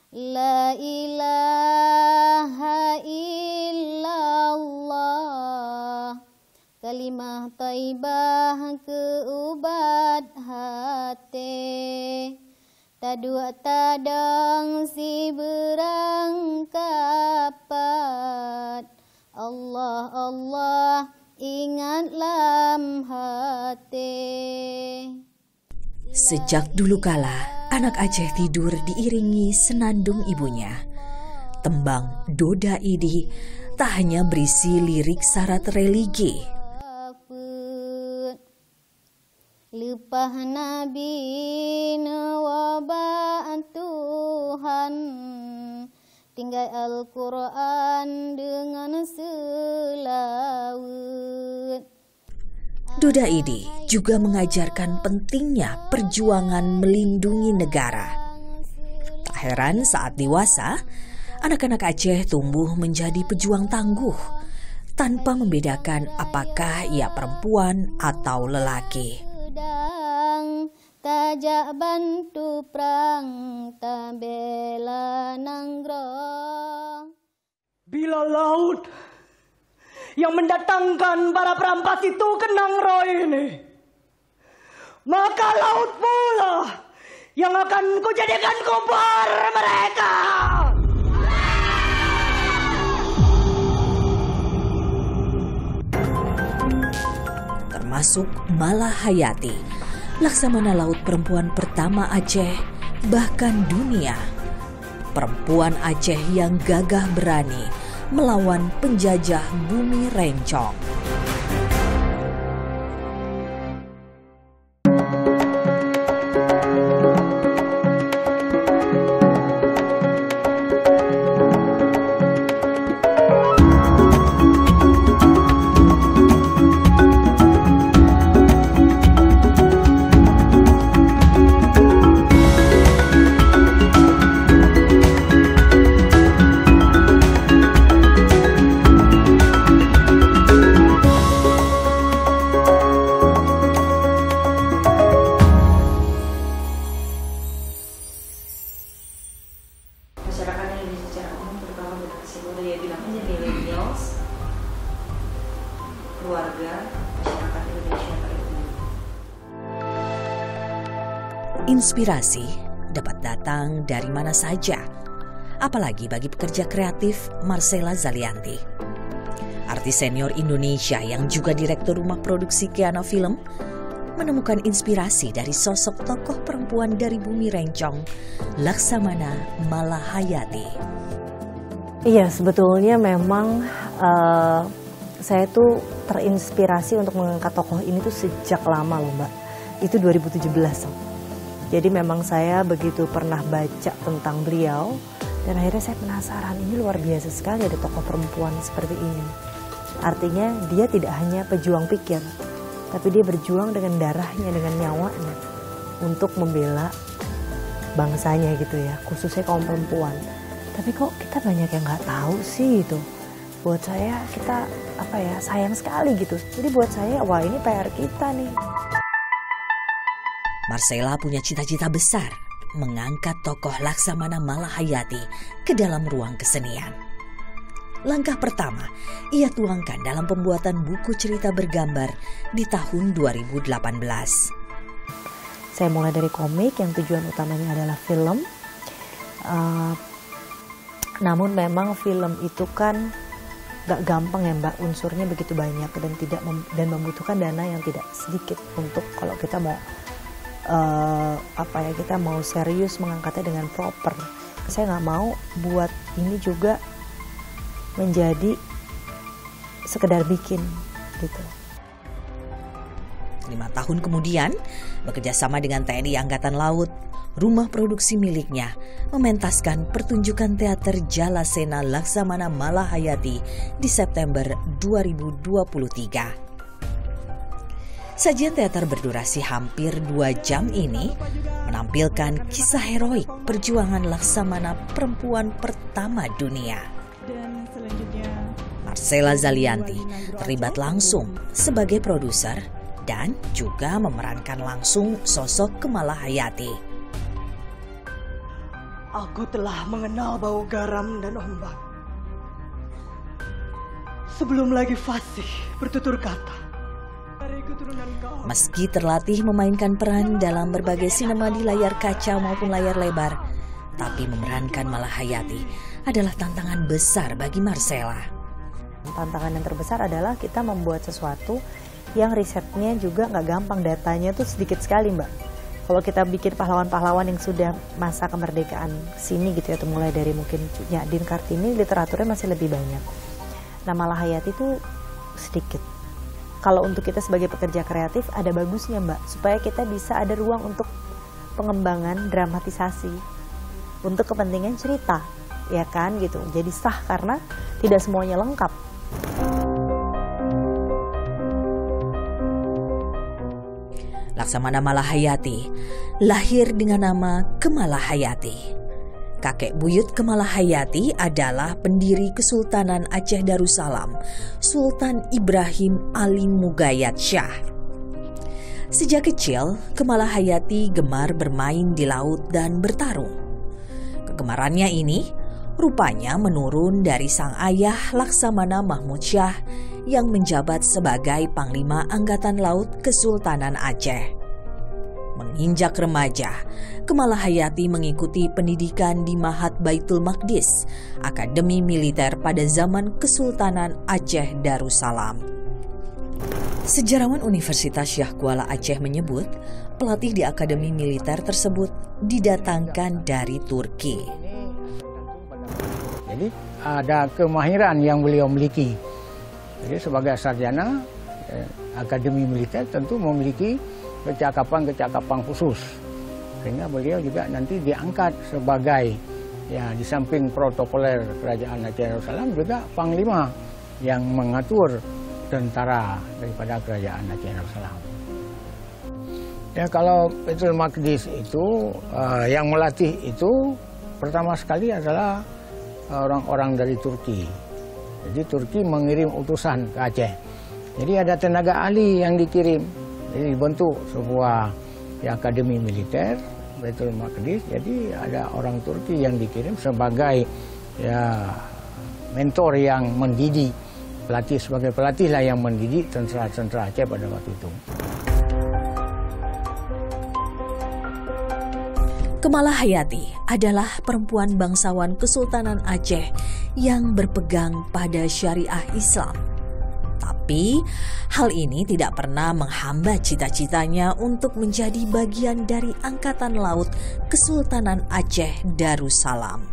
La ilaha illallah, kalimah thayyibah keubat hati. Tadua tadang si berangkapat, Allah Allah ingat lam hati. Sejak dulu kala, anak Aceh tidur diiringi senandung ibunya. Tembang Doda Idi tak hanya berisi lirik syarat religi. Lepah Nabi nawabah Tuhan, tinggal Al-Quran dengan selawat. Doda Idi juga mengajarkan pentingnya perjuangan melindungi negara. Tak heran saat dewasa, anak-anak Aceh tumbuh menjadi pejuang tangguh, tanpa membedakan apakah ia perempuan atau lelaki. Tajak bantu perang, tabela nanggrong. Bila laut yang mendatangkan para perampas itu ke Nangro ini, maka laut pula yang akan kujadikan kubar mereka. Termasuk Malahayati, laksamana laut perempuan pertama Aceh, bahkan dunia. Perempuan Aceh yang gagah berani melawan penjajah bumi rencong. Inspirasi dapat datang dari mana saja, apalagi bagi pekerja kreatif Marcella Zalianti. Artis senior Indonesia yang juga direktur rumah produksi Keana Film menemukan inspirasi dari sosok tokoh perempuan dari bumi rencong, Laksamana Malahayati. Iya, sebetulnya memang saya tuh terinspirasi untuk mengangkat tokoh ini tuh sejak lama loh Mbak. Itu 2017. Jadi memang saya begitu pernah baca tentang beliau dan akhirnya saya penasaran, ini luar biasa sekali ada tokoh perempuan seperti ini. Artinya dia tidak hanya pejuang pikir, tapi dia berjuang dengan darahnya, dengan nyawanya untuk membela bangsanya gitu ya, khususnya kaum perempuan. Tapi kok kita banyak yang nggak tahu sih itu. Buat saya kita sayang sekali gitu. Jadi buat saya wah ini PR kita nih. Marcella punya cita-cita besar mengangkat tokoh Laksamana Malahayati ke dalam ruang kesenian. Langkah pertama ia tuangkan dalam pembuatan buku cerita bergambar di tahun 2018. Saya mulai dari komik yang tujuan utamanya adalah film. Namun memang film itu kan gak gampang ya Mbak, unsurnya begitu banyak dan membutuhkan dana yang tidak sedikit untuk kalau kita mau kita mau serius mengangkatnya dengan proper. Saya nggak mau buat ini juga menjadi sekedar bikin gitu. 5 tahun kemudian, bekerjasama dengan TNI Angkatan Laut, rumah produksi miliknya mementaskan pertunjukan teater Jalasena Laksamana Malahayati di September 2023. Sajian teater berdurasi hampir 2 jam ini menampilkan kisah heroik perjuangan Laksamana perempuan pertama dunia. Marcella Zalianti terlibat langsung sebagai produser dan juga memerankan langsung sosok Malahayati. Aku telah mengenal bau garam dan ombak. Sebelum lagi fasih bertutur kata. Dari keturunan kau. Meski terlatih memainkan peran dalam berbagai sinema di layar kaca maupun layar lebar, tapi memerankan Malahayati adalah tantangan besar bagi Marcella. Tantangan yang terbesar adalah kita membuat sesuatu yang risetnya juga nggak gampang, datanya tuh sedikit sekali Mbak. Kalau kita bikin pahlawan-pahlawan yang sudah masa kemerdekaan sini gitu ya, atau mulai dari mungkin Nyadin Kartini, literaturnya masih lebih banyak. Nah Malahayati itu sedikit. Kalau untuk kita sebagai pekerja kreatif ada bagusnya Mbak, supaya kita bisa ada ruang untuk pengembangan dramatisasi untuk kepentingan cerita, ya kan gitu. Jadi sah karena tidak semuanya lengkap. Laksamana Malahayati lahir dengan nama Kemalahayati. Kakek buyut Kemalahayati adalah pendiri Kesultanan Aceh Darussalam, Sultan Ibrahim Ali Mugayat Shah. Sejak kecil, Kemalahayati gemar bermain di laut dan bertarung. Kegemarannya ini rupanya menurun dari sang ayah Laksamana Mahmud Shah yang menjabat sebagai Panglima Angkatan Laut Kesultanan Aceh. Menginjak remaja, Kemalahayati mengikuti pendidikan di Mahat Baitul Maqdis, Akademi Militer pada zaman Kesultanan Aceh Darussalam. Sejarawan Universitas Syah Kuala Aceh menyebut, pelatih di Akademi Militer tersebut didatangkan dari Turki. Jadi ada kemahiran yang beliau miliki. Jadi sebagai sarjana Akademi Militer tentu memiliki kecakapan-kecakapan khusus. Sehingga beliau juga nanti diangkat sebagai, ya di samping protokoler Kerajaan Aceh Darussalam juga Panglima yang mengatur tentara daripada Kerajaan Aceh Darussalam. Ya kalau Baitul Maqdis itu yang melatih itu pertama sekali adalah orang-orang dari Turki. Jadi Turki mengirim utusan ke Aceh. Jadi ada tenaga ahli yang dikirim. Jadi dibentuk sebuah akademi militer Baitul Maqdis. Jadi ada orang Turki yang dikirim sebagai mentor yang mendidik, pelatih sebagai pelatih lah yang mendidik tentara-tentara Aceh pada waktu itu. Kemalahayati adalah perempuan bangsawan Kesultanan Aceh yang berpegang pada syariah Islam. Tapi hal ini tidak pernah menghambat cita-citanya untuk menjadi bagian dari Angkatan Laut Kesultanan Aceh Darussalam.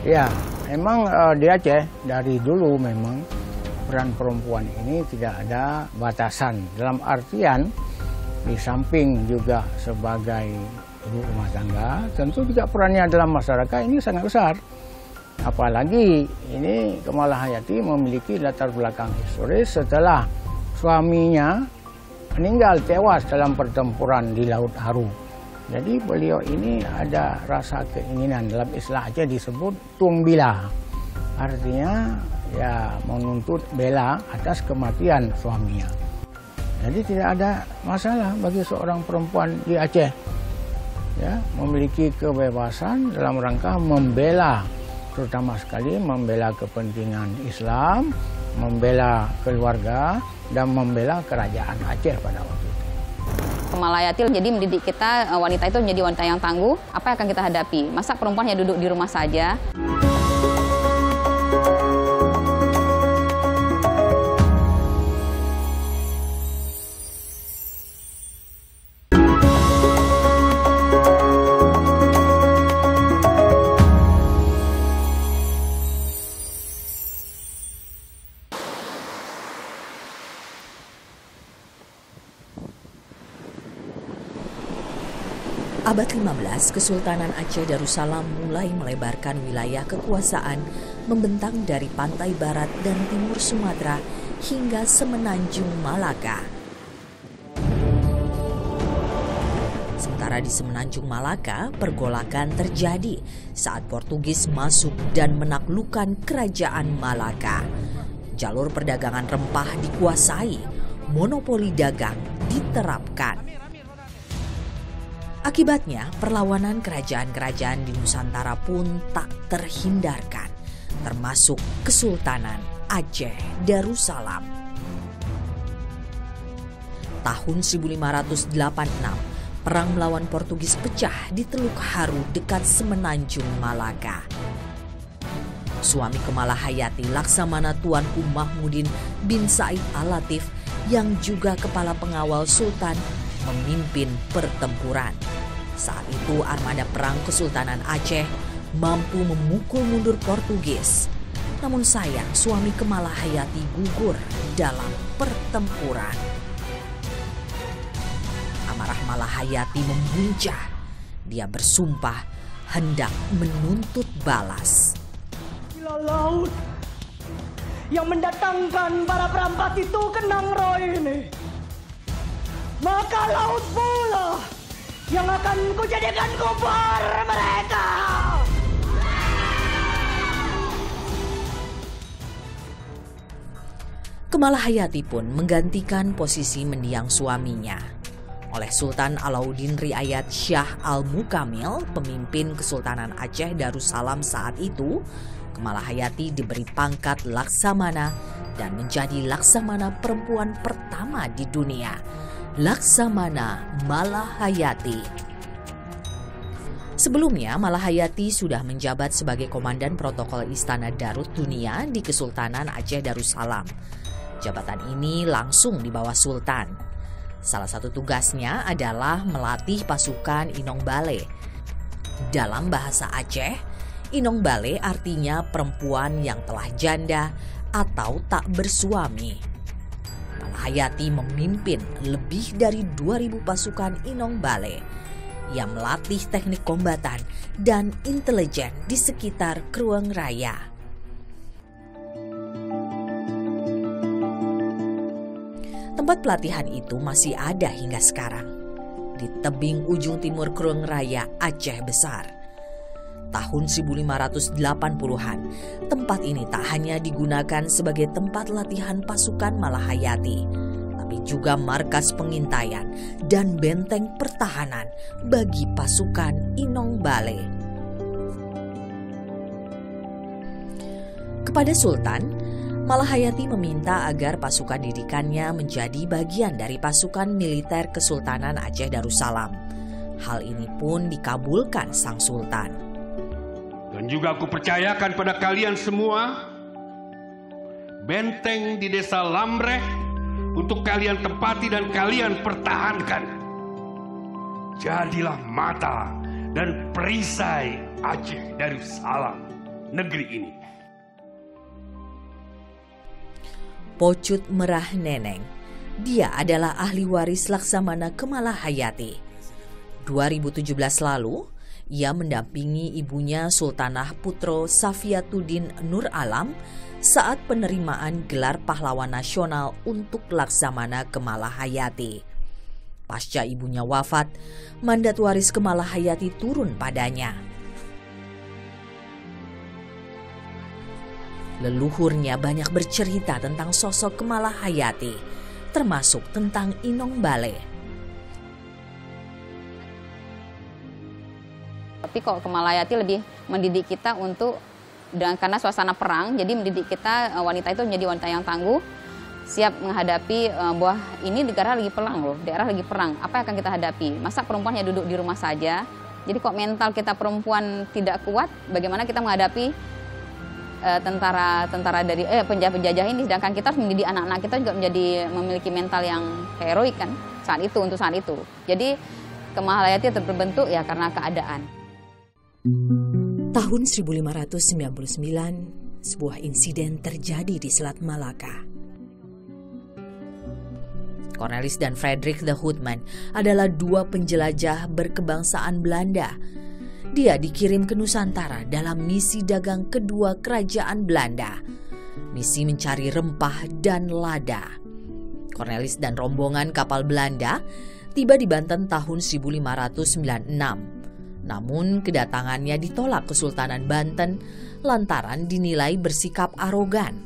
Ya, memang di Aceh dari dulu memang peran perempuan ini tidak ada batasan. Dalam artian di samping juga sebagai ibu rumah tangga, tentu juga perannya dalam masyarakat ini sangat besar. Apalagi ini Kemalahayati memiliki latar belakang historis setelah suaminya meninggal tewas dalam pertempuran di Laut Haru. Jadi beliau ini ada rasa keinginan, dalam istilah Aceh disebut tumbila. Artinya ya menuntut bela atas kematian suaminya. Jadi tidak ada masalah bagi seorang perempuan di Aceh ya memiliki kebebasan dalam rangka membela, terutama sekali membela kepentingan Islam, membela keluarga, dan membela kerajaan Aceh pada waktu itu. Kemalahayati jadi mendidik kita, wanita itu menjadi wanita yang tangguh. Apa yang akan kita hadapi? Masa perempuan hanya duduk di rumah saja? Abad 15, Kesultanan Aceh Darussalam mulai melebarkan wilayah kekuasaan membentang dari pantai barat dan timur Sumatera hingga semenanjung Malaka. Sementara di semenanjung Malaka, pergolakan terjadi saat Portugis masuk dan menaklukkan kerajaan Malaka. Jalur perdagangan rempah dikuasai, monopoli dagang diterapkan. Akibatnya, perlawanan kerajaan-kerajaan di Nusantara pun tak terhindarkan, termasuk Kesultanan Aceh Darussalam. Tahun 1586, perang melawan Portugis pecah di Teluk Haru dekat Semenanjung Malaka. Suami Kemala Hayati, Laksamana Tuanku Mahmudin bin Said Al-Latif, yang juga kepala pengawal Sultan, memimpin pertempuran. Saat itu armada perang Kesultanan Aceh mampu memukul mundur Portugis. Namun sayang, suami Kemala Hayati gugur dalam pertempuran. Amarah Mala Hayati memuncah. Dia bersumpah hendak menuntut balas. Bila laut yang mendatangkan para perampas itu ke Nangroy ini, maka laut pula yang akan kujadikan kubur mereka. Kemala Hayati pun menggantikan posisi mendiang suaminya oleh Sultan Alauddin Riayat Shah Al-Mukamil, pemimpin Kesultanan Aceh Darussalam saat itu. Kemala Hayati diberi pangkat Laksamana dan menjadi Laksamana perempuan pertama di dunia, Laksamana Mala Hayati. Sebelumnya, Mala Hayati sudah menjabat sebagai Komandan Protokol Istana Darut Dunia di Kesultanan Aceh Darussalam. Jabatan ini langsung di bawah Sultan. Salah satu tugasnya adalah melatih pasukan Inong Bale. Dalam bahasa Aceh, Inong Bale artinya perempuan yang telah janda atau tak bersuami. Mala Hayati memimpin lebih dari 2.000 pasukan Inong Bale yang melatih teknik kombatan dan intelijen di sekitar Krueng Raya. Tempat pelatihan itu masih ada hingga sekarang di tebing ujung timur Krueng Raya, Aceh Besar. Tahun 1580-an, tempat ini tak hanya digunakan sebagai tempat latihan pasukan Mala Hayati, tapi juga markas pengintaian dan benteng pertahanan bagi pasukan Inong Bale. Kepada Sultan, Mala Hayati meminta agar pasukan didikannya menjadi bagian dari pasukan militer Kesultanan Aceh Darussalam. Hal ini pun dikabulkan sang Sultan. Dan juga aku percayakan pada kalian semua benteng di desa Lamreh untuk kalian tempati dan kalian pertahankan. Jadilah mata dan perisai Aceh Darussalam, negeri ini. Pocut Merah Neneng, dia adalah ahli waris Laksamana Kemala Hayati. 2017 lalu, ia mendampingi ibunya Sultanah Putro Safiatuddin Nur Alam saat penerimaan gelar pahlawan nasional untuk Laksamana Kemala Hayati. Pasca ibunya wafat, mandat waris Kemala Hayati turun padanya. Leluhurnya banyak bercerita tentang sosok Kemala Hayati, termasuk tentang Inong Bale. Tapi kok Kemala Hayati lebih mendidik kita untuk, dan karena suasana perang, jadi mendidik kita wanita itu menjadi wanita yang tangguh, siap menghadapi bahwa ini negara lagi perang loh, daerah lagi perang. Apa yang akan kita hadapi? Masa perempuan hanya duduk di rumah saja? Jadi kok mental kita perempuan tidak kuat, bagaimana kita menghadapi tentara dari penjajah ini? Sedangkan kita harus mendidik anak-anak kita juga menjadi memiliki mental yang heroik kan saat itu, untuk saat itu. Jadi Kemala Hayati terbentuk ya karena keadaan. Tahun 1599, sebuah insiden terjadi di Selat Malaka. Cornelis dan Frederik de Houtman adalah dua penjelajah berkebangsaan Belanda. Dia dikirim ke Nusantara dalam misi dagang kedua kerajaan Belanda, misi mencari rempah dan lada. Cornelis dan rombongan kapal Belanda tiba di Banten tahun 1596. Namun kedatangannya ditolak Kesultanan Banten lantaran dinilai bersikap arogan.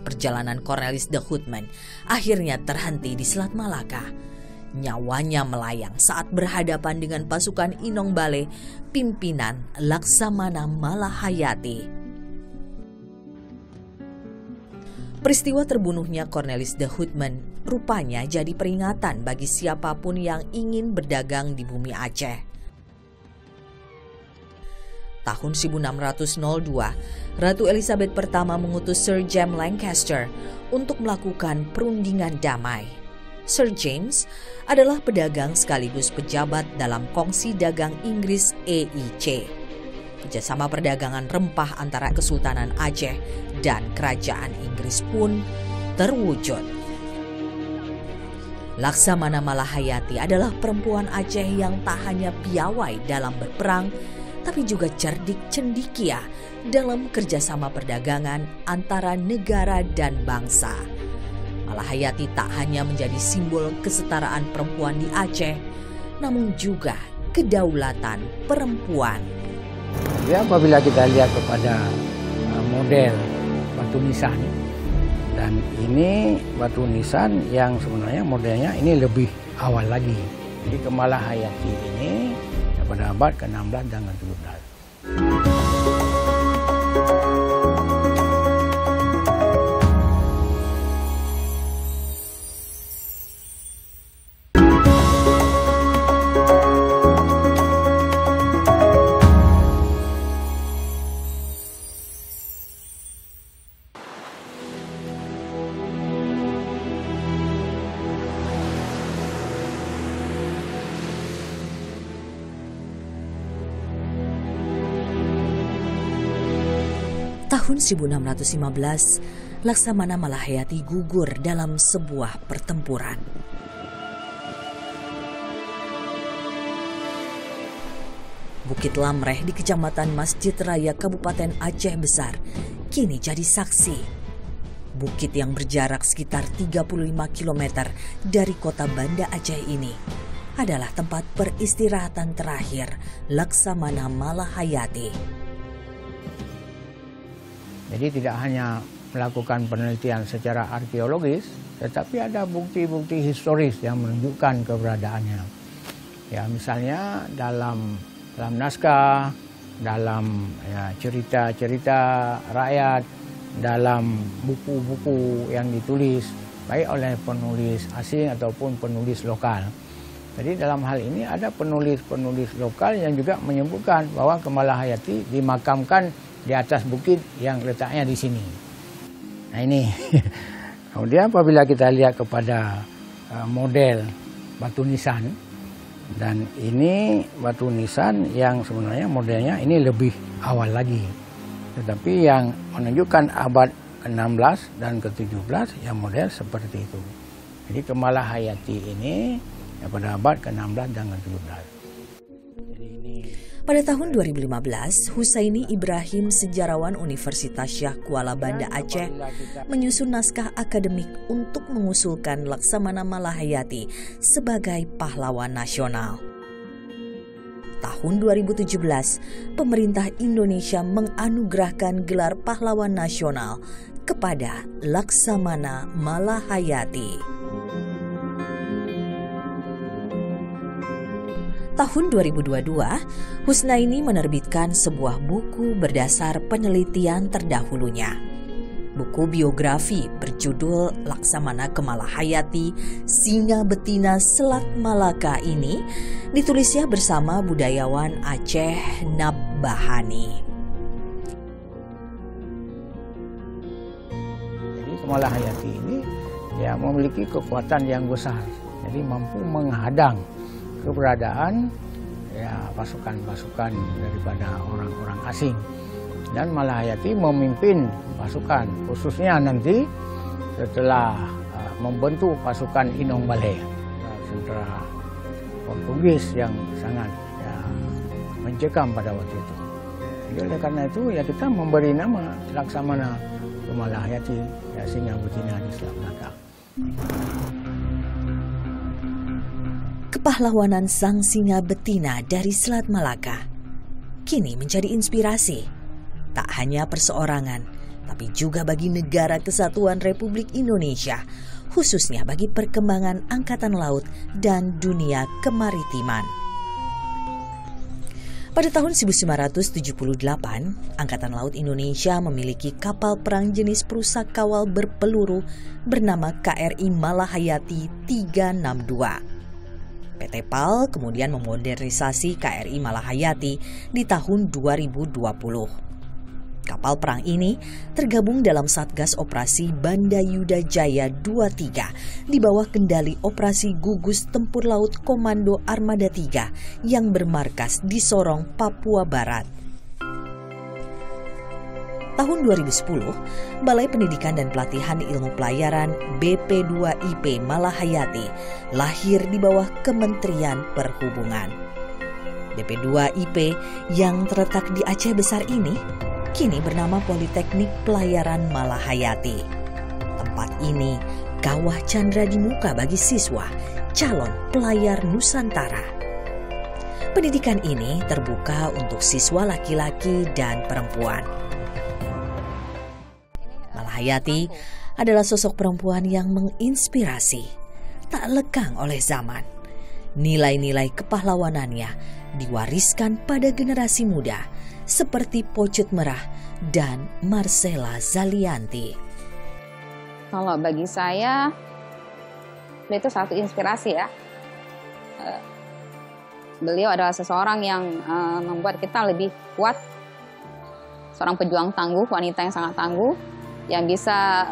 Perjalanan Cornelis de Houtman akhirnya terhenti di Selat Malaka. Nyawanya melayang saat berhadapan dengan pasukan Inong Bale pimpinan Laksamana Malahayati. Peristiwa terbunuhnya Cornelis de Houtman rupanya jadi peringatan bagi siapapun yang ingin berdagang di bumi Aceh. Tahun 1602, Ratu Elizabeth pertama mengutus Sir James Lancaster untuk melakukan perundingan damai. Sir James adalah pedagang sekaligus pejabat dalam Kongsi Dagang Inggris EIC. Kerjasama perdagangan rempah antara Kesultanan Aceh dan Kerajaan Inggris pun terwujud. Laksamana Malahayati adalah perempuan Aceh yang tak hanya piawai dalam berperang, tapi juga cerdik cendikia dalam kerjasama perdagangan antara negara dan bangsa. Malahayati tak hanya menjadi simbol kesetaraan perempuan di Aceh, namun juga kedaulatan perempuan. Ya, apabila kita lihat kepada model batu nisan, dan ini batu nisan yang sebenarnya modelnya ini lebih awal lagi. Jadi Malahayati ini pada abad ke-16 dan ke-17. Tahun 1615, Laksamana Malahayati gugur dalam sebuah pertempuran. Bukit Lamreh di Kecamatan Masjid Raya Kabupaten Aceh Besar kini jadi saksi. Bukit yang berjarak sekitar 35 km dari kota Banda Aceh ini adalah tempat peristirahatan terakhir Laksamana Malahayati. Jadi tidak hanya melakukan penelitian secara arkeologis, tetapi ada bukti-bukti historis yang menunjukkan keberadaannya. Ya, misalnya dalam naskah, dalam cerita-cerita rakyat, dalam buku-buku yang ditulis baik oleh penulis asing ataupun penulis lokal. Jadi dalam hal ini ada penulis-penulis lokal yang juga menyebutkan bahwa Malahayati dimakamkan di atas bukit yang letaknya di sini. Nah ini. Kemudian apabila kita lihat kepada model batu nisan, dan ini batu nisan yang sebenarnya modelnya ini lebih awal lagi. Tetapi yang menunjukkan abad ke-16 dan ke-17 yang model seperti itu. Jadi Malahayati ini pada abad ke-16 dan ke-17. Pada tahun 2015, Husaini Ibrahim, sejarawan Universitas Syah Kuala Banda Aceh, menyusun naskah akademik untuk mengusulkan Laksamana Malahayati sebagai pahlawan nasional. Tahun 2017, pemerintah Indonesia menganugerahkan gelar pahlawan nasional kepada Laksamana Malahayati. Tahun 2022, Husnaini menerbitkan sebuah buku berdasar penelitian terdahulunya. Buku biografi berjudul Laksamana Malahayati, Singa Betina Selat Malaka ini ditulisnya bersama budayawan Aceh Nabbahani. Jadi Malahayati ini memiliki kekuatan yang besar, jadi mampu menghadang keberadaan pasukan-pasukan daripada orang-orang asing. Dan Malahayati memimpin pasukan, khususnya nanti setelah membentuk pasukan Inong Bale, tentara Portugis yang sangat mencekam pada waktu itu. Jadi oleh karena itu kita memberi nama Laksamana Malahayati, Singa Betina di Selat Malaka. Kepahlawanan sang singa betina dari Selat Malaka kini menjadi inspirasi tak hanya perseorangan, tapi juga bagi Negara Kesatuan Republik Indonesia khususnya bagi perkembangan angkatan laut dan dunia kemaritiman. Pada tahun 1978, Angkatan Laut Indonesia memiliki kapal perang jenis perusak kawal berpeluru bernama KRI Malahayati 362. PT PAL kemudian memodernisasi KRI Malahayati di tahun 2020. Kapal perang ini tergabung dalam Satgas Operasi Bandayuda Jaya 23 di bawah kendali Operasi Gugus Tempur Laut Komando Armada 3 yang bermarkas di Sorong, Papua Barat. Tahun 2010, Balai Pendidikan dan Pelatihan Ilmu Pelayaran BP2IP Malahayati lahir di bawah Kementerian Perhubungan. BP2IP yang terletak di Aceh Besar ini kini bernama Politeknik Pelayaran Malahayati. Tempat ini kawah candra di muka bagi siswa calon pelayar Nusantara. Pendidikan ini terbuka untuk siswa laki-laki dan perempuan. Malahayati adalah sosok perempuan yang menginspirasi, tak lekang oleh zaman. Nilai-nilai kepahlawanannya diwariskan pada generasi muda seperti Pocut Merah dan Marcella Zalianti. Kalau bagi saya, itu satu inspirasi ya. Beliau adalah seseorang yang membuat kita lebih kuat, seorang pejuang tangguh, wanita yang sangat tangguh, yang bisa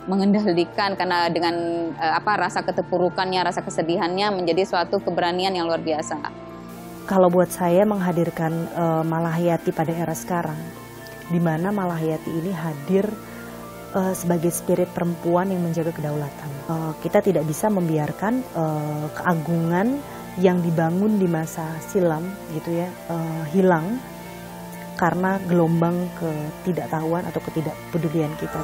mengendalikan karena dengan rasa keterpurukannya, rasa kesedihannya menjadi suatu keberanian yang luar biasa. Kalau buat saya menghadirkan Malahayati pada era sekarang, di mana Malahayati ini hadir sebagai spirit perempuan yang menjaga kedaulatan. Kita tidak bisa membiarkan keagungan yang dibangun di masa silam gitu ya hilang karena gelombang ketidaktahuan atau ketidakpedulian kita.